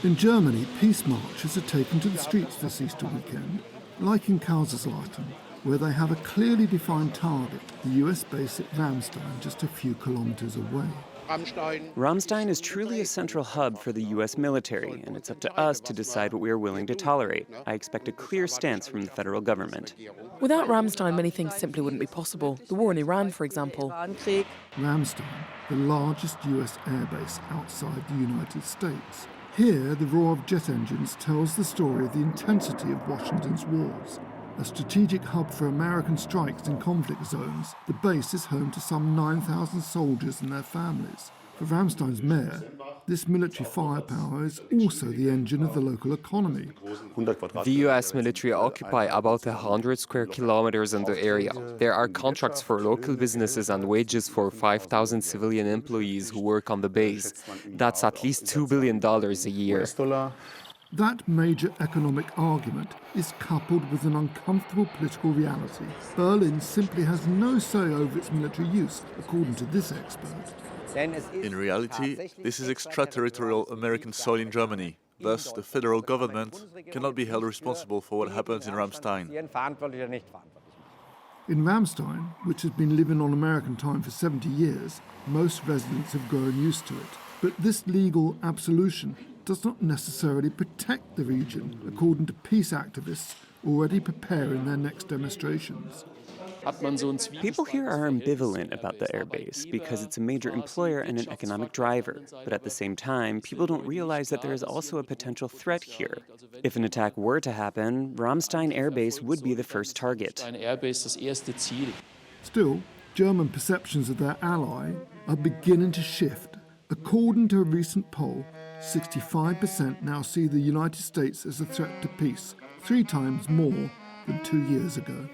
In Germany, peace marchers are taken to the streets this Easter weekend, like in Kaiserslautern, where they have a clearly defined target, the US base at Ramstein, just a few kilometers away. Ramstein is truly a central hub for the U.S. military, and it's up to us to decide what we are willing to tolerate. I expect a clear stance from the federal government. Without Ramstein, many things simply wouldn't be possible. The war in Iran, for example. Ramstein, the largest US airbase outside the United States. Here, the roar of jet engines tells the story of the intensity of Washington's wars. A strategic hub for American strikes in conflict zones, the base is home to some 9,000 soldiers and their families. For Ramstein's mayor, this military firepower is also the engine of the local economy. The US military occupy about 100 square kilometers in the area. There are contracts for local businesses and wages for 5,000 civilian employees who work on the base. That's at least $2 billion a year. That major economic argument is coupled with an uncomfortable political reality. Berlin simply has no say over its military use, according to this expert. In reality, this is extraterritorial American soil in Germany. Thus, the federal government cannot be held responsible for what happens in Ramstein. In Ramstein, which has been living on American time for 70 years, most residents have grown used to it. But this legal absolution does not necessarily protect the region, according to peace activists already preparing their next demonstrations. People here are ambivalent about the airbase because it's a major employer and an economic driver. But at the same time, people don't realize that there is also a potential threat here. If an attack were to happen, Ramstein airbase would be the first target. Still, German perceptions of their ally are beginning to shift. According to a recent poll, 65% now see the United States as a threat to peace, 3 times more than 2 years ago.